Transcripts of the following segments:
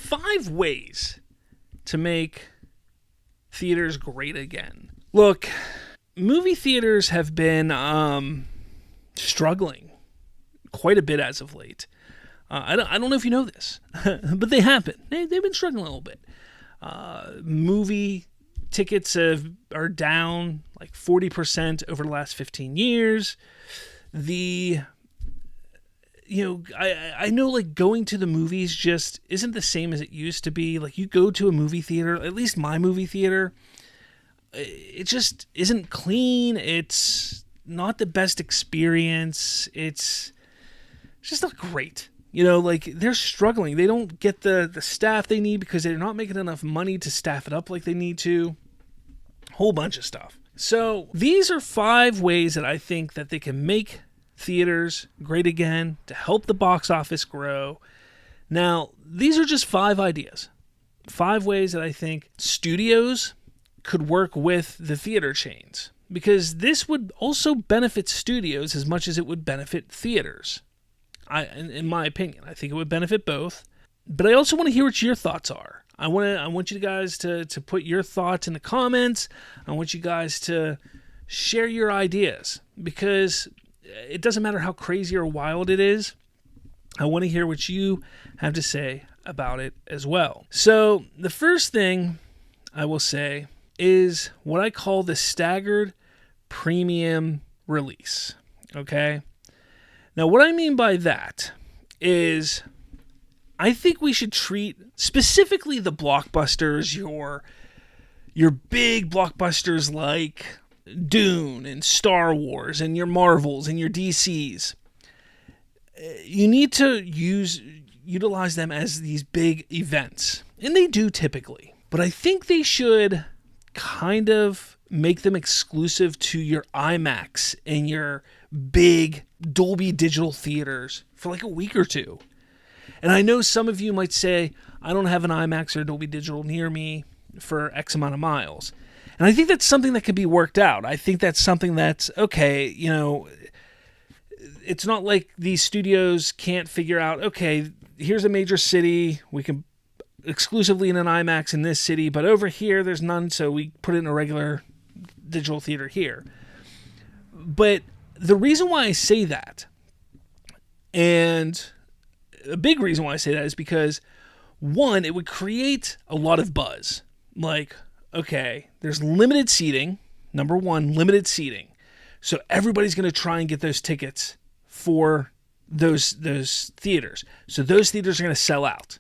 5 ways to make theaters great again. Look, movie theaters have been struggling quite a bit as of late. I don't know if you know this, but they have been. They've been struggling a little bit. Movie tickets are down like 40% over the last 15 years. I know like going to the movies just isn't the same as it used to be. Like you go to a movie theater, at least my movie theater, it just isn't clean. It's not the best experience. It's just not great. Like they're struggling. They don't get the staff they need because they're not making enough money to staff it up like they need to. Whole bunch of stuff. So these are 5 ways that I think that they can make theaters great again to help the box office grow. Now, these are just 5 ideas. 5 ways that I think studios could work with the theater chains, because this would also benefit studios as much as it would benefit theaters. In my opinion, I think it would benefit both. But I also want to hear what your thoughts are. I want you guys to put your thoughts in the comments. I want you guys to share your ideas, because it doesn't matter how crazy or wild it is. I want to hear what you have to say about it as well. So the first thing I will say is what I call the staggered premium release. Okay? Now, what I mean by that is I think we should treat specifically the blockbusters, your big blockbusters like Dune and Star Wars and your Marvels and your DCs. You need to utilize them as these big events. And they do typically. But I think they should kind of make them exclusive to your IMAX and your big Dolby Digital theaters for like a week or two. And I know some of you might say, I don't have an IMAX or Dolby Digital near me for X amount of miles. And I think that's something that can be worked out. I think that's something that's, okay, it's not like these studios can't figure out, okay, here's a major city, we can exclusively in an IMAX in this city, but over here there's none, so we put it in a regular digital theater here. But the reason why I say that, and a big reason why I say that, is because, one, it would create a lot of buzz. Like, okay, there's limited seating. Number one, limited seating. So everybody's going to try and get those tickets for those theaters. So those theaters are going to sell out.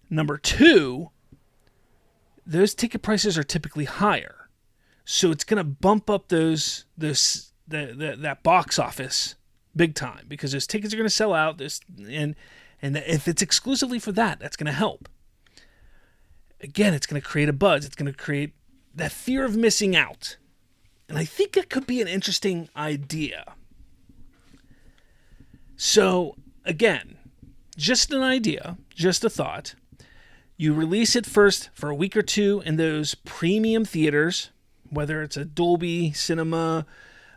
Number two, those ticket prices are typically higher. So it's going to bump up that box office big time, because those tickets are going to sell out. And if it's exclusively for that, that's going to help. Again, it's going to create a buzz. It's going to create that fear of missing out. And I think that could be an interesting idea. So, again, just an idea, just a thought. You release it first for a week or two in those premium theaters, whether it's a Dolby Cinema,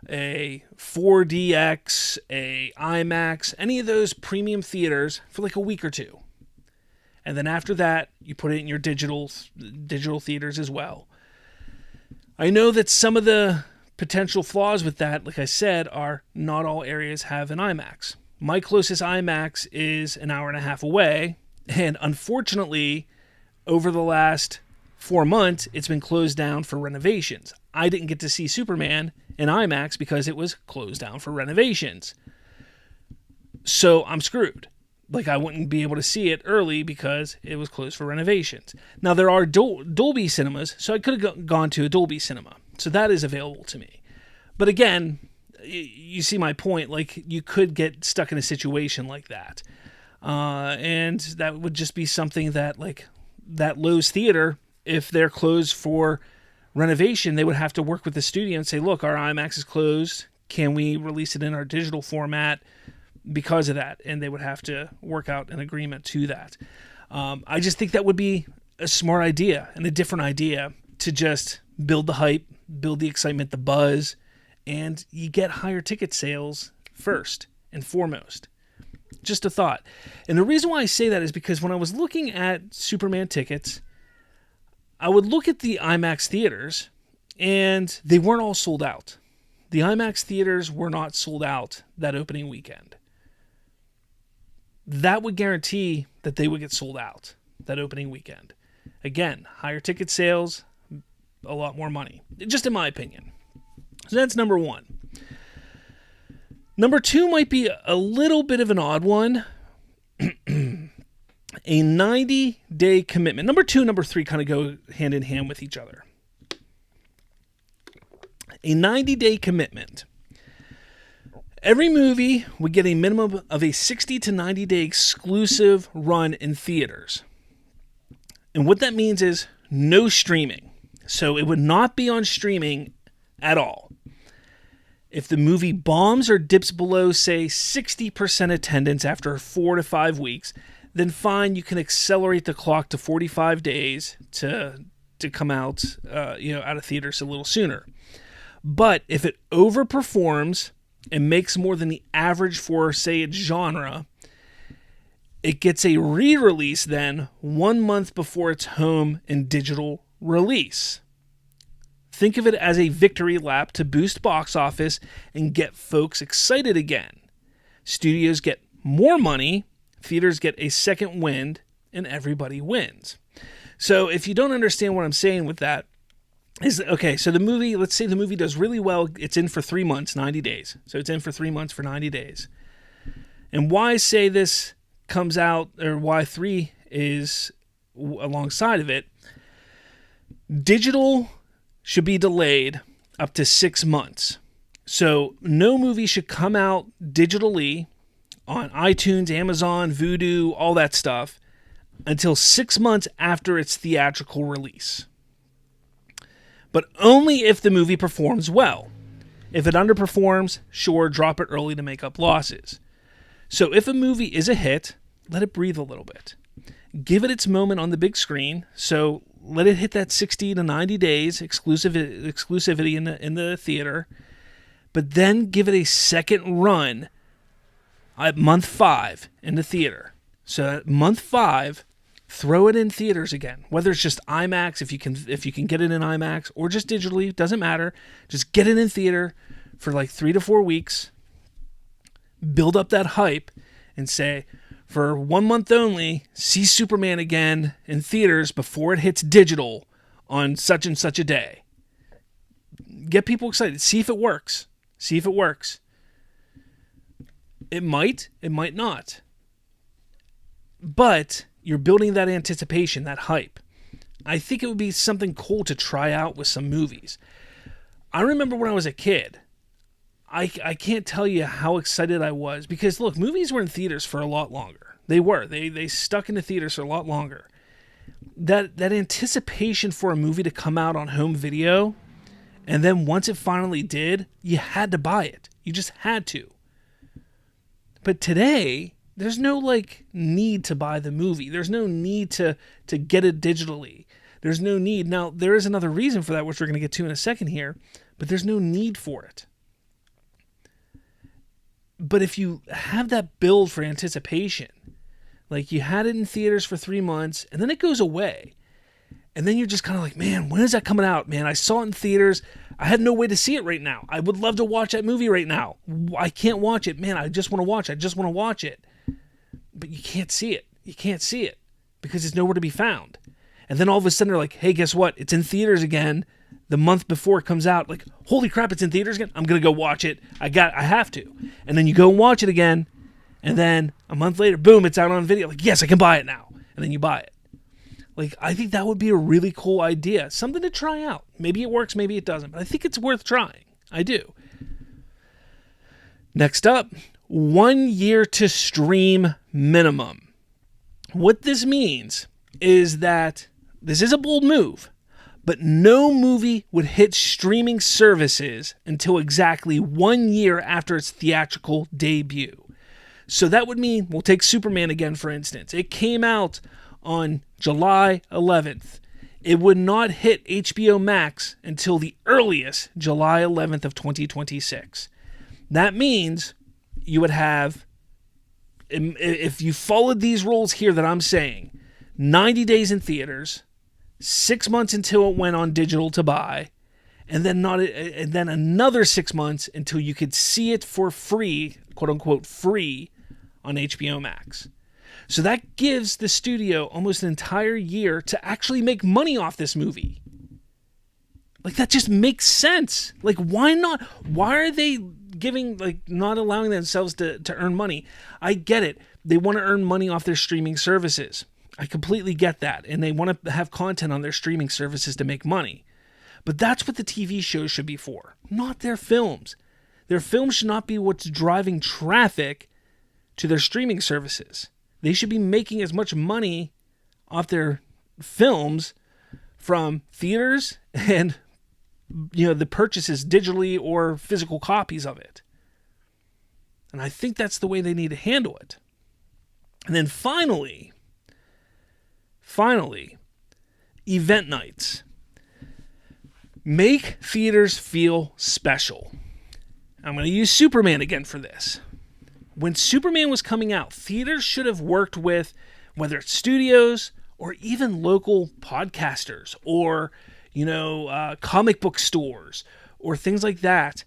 a 4DX, a IMAX, any of those premium theaters for like a week or two. And then after that, you put it in your digital theaters as well. I know that some of the potential flaws with that, like I said, are not all areas have an IMAX. My closest IMAX is an hour and a half away, and unfortunately, over the last 4 months, it's been closed down for renovations. I didn't get to see Superman in IMAX because it was closed down for renovations. So I'm screwed. Like, I wouldn't be able to see it early because it was closed for renovations. Now, there are Dolby cinemas, so I could have gone to a Dolby cinema. So that is available to me. But again, you see my point. Like, you could get stuck in a situation like that. And that would just be something that, like, that Lowe's theater, if they're closed for renovation, they would have to work with the studio and say, look, our IMAX is closed. Can we release it in our digital format because of that? And they would have to work out an agreement to that. I just think that would be a smart idea and a different idea to just build the hype, build the excitement, the buzz, and you get higher ticket sales first and foremost. Just a thought. And the reason why I say that is because when I was looking at Superman tickets, I would look at the IMAX theaters, and they weren't all sold out. The IMAX theaters were not sold out that opening weekend. That would guarantee that they would get sold out that opening weekend. Again, higher ticket sales, a lot more money, just in my opinion. So that's number one. Number two might be a little bit of an odd one. A 90-day commitment. Number two and number three kind of go hand in hand with each other. A 90-day commitment. Every movie would get a minimum of a 60 to 90-day exclusive run in theaters. And what that means is no streaming. So it would not be on streaming at all. If the movie bombs or dips below, say, 60% attendance after 4 to 5 weeks, then fine, you can accelerate the clock to 45 days to come out, out of theaters a little sooner. But if it overperforms and makes more than the average for, say, its genre, it gets a re-release then 1 month before its home and digital release. Think of it as a victory lap to boost box office and get folks excited again. Studios get more money, theaters get a second wind, and everybody wins. So if you don't understand what I'm saying with that, is okay, so the movie, let's say the movie does really well, it's in for 3 months, 90 days. So it's in for 3 months for 90 days. And why say this comes out, or why 3 is alongside of it, digital should be delayed up to 6 months. So no movie should come out digitally on iTunes, Amazon, Vudu, all that stuff until 6 months after its theatrical release. But only if the movie performs well. If it underperforms, sure, drop it early to make up losses. So if a movie is a hit, let it breathe a little bit. Give it its moment on the big screen. So let it hit that 60 to 90 days exclusivity in the theater. But then give it a second run at month 5 in the theater. So at month 5, throw it in theaters again. Whether it's just IMAX, if you can get it in IMAX, or just digitally, doesn't matter. Just get it in theater for like 3 to 4 weeks. Build up that hype and say, for 1 month only, see Superman again in theaters before it hits digital on such and such a day. Get people excited. See if it works. It might not. But you're building that anticipation, that hype. I think it would be something cool to try out with some movies. I remember when I was a kid, I can't tell you how excited I was because, look, movies were in theaters for a lot longer. They were. They stuck in the theaters for a lot longer. That anticipation for a movie to come out on home video, and then once it finally did, you had to buy it. You just had to. But today, there's no need to buy the movie. There's no need to get it digitally. There's no need. Now, there is another reason for that, which we're going to get to in a second here, but there's no need for it. But if you have that build for anticipation, like you had it in theaters for 3 months, and then it goes away, and then you're just kind of like, man, when is that coming out? Man, I saw it in theaters. I had no way to see it right now. I would love to watch that movie right now. I can't watch it. Man, I just want to watch it. But you can't see it. Because it's nowhere to be found. And then all of a sudden they're like, hey, guess what? It's in theaters again the month before it comes out. Like, holy crap, it's in theaters again? I'm going to go watch it. I have to. And then you go and watch it again. And then a month later, boom, it's out on video. Like, yes, I can buy it now. And then you buy it. Like, I think that would be a really cool idea. Something to try out. Maybe it works, maybe it doesn't. But I think it's worth trying. I do. Next up, 1 year to stream minimum. What this means is that this is a bold move, but no movie would hit streaming services until exactly 1 year after its theatrical debut. So that would mean, we'll take Superman again, for instance. It came out on July 11th. It would not hit HBO Max until the earliest July 11th of 2026. That means you would have if you followed these rules here that I'm saying, 90 days in theaters, 6 months until it went on digital to buy, and then another 6 months until you could see it for free, quote unquote free, on HBO Max. So that gives the studio almost an entire year to actually make money off this movie. Like, that just makes sense. Like, why not? Why are they not allowing themselves to earn money? I get it. They want to earn money off their streaming services. I completely get that. And they want to have content on their streaming services to make money. But that's what the TV shows should be for, not their films. Their films should not be what's driving traffic to their streaming services. They should be making as much money off their films from theaters and the purchases digitally or physical copies of it. And I think that's the way they need to handle it. And then finally, event nights. Make theaters feel special. I'm going to use Superman again for this. When Superman was coming out, theaters should have worked with, whether it's studios or even local podcasters or, comic book stores or things like that,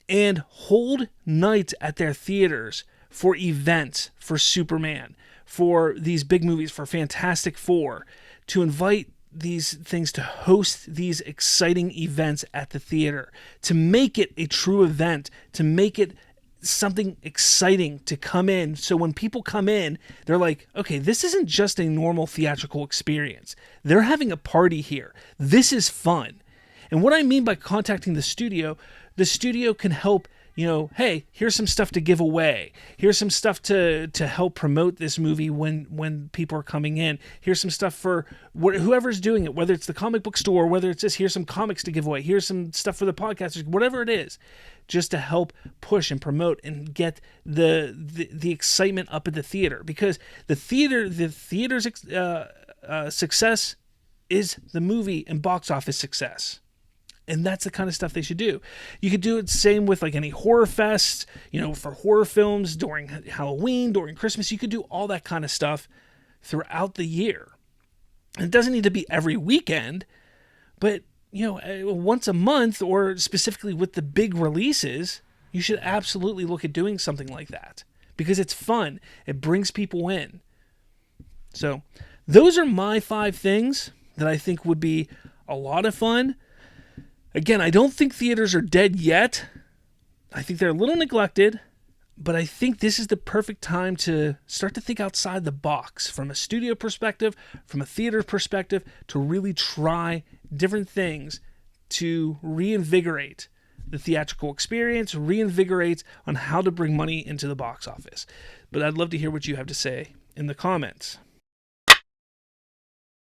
and hold nights at their theaters for events for Superman, for these big movies, for Fantastic Four, to invite these things to host these exciting events at the theater, to make it a true event, to make it something exciting to come in. So when people come in, they're like, okay, this isn't just a normal theatrical experience. They're having a party here. This is fun. And what I mean by contacting the studio can help, hey, here's some stuff to give away. Here's some stuff to help promote this movie when people are coming in. Here's some stuff for whoever's doing it, whether it's the comic book store, whether it's just here's some comics to give away. Here's some stuff for the podcasters, whatever it is, just to help push and promote and get the excitement up at the theater. Because the theater's success is the movie and box office success. And that's the kind of stuff they should do. You could do it same with like any horror fests, for horror films during Halloween, during Christmas. You could do all that kind of stuff throughout the year. And it doesn't need to be every weekend, but once a month, or specifically with the big releases, you should absolutely look at doing something like that because it's fun. It brings people in. So those are my 5 things that I think would be a lot of fun. Again, I don't think theaters are dead yet. I think they're a little neglected, but I think this is the perfect time to start to think outside the box from a studio perspective, from a theater perspective, to really try different things to reinvigorate the theatrical experience, reinvigorate on how to bring money into the box office. But I'd love to hear what you have to say in the comments.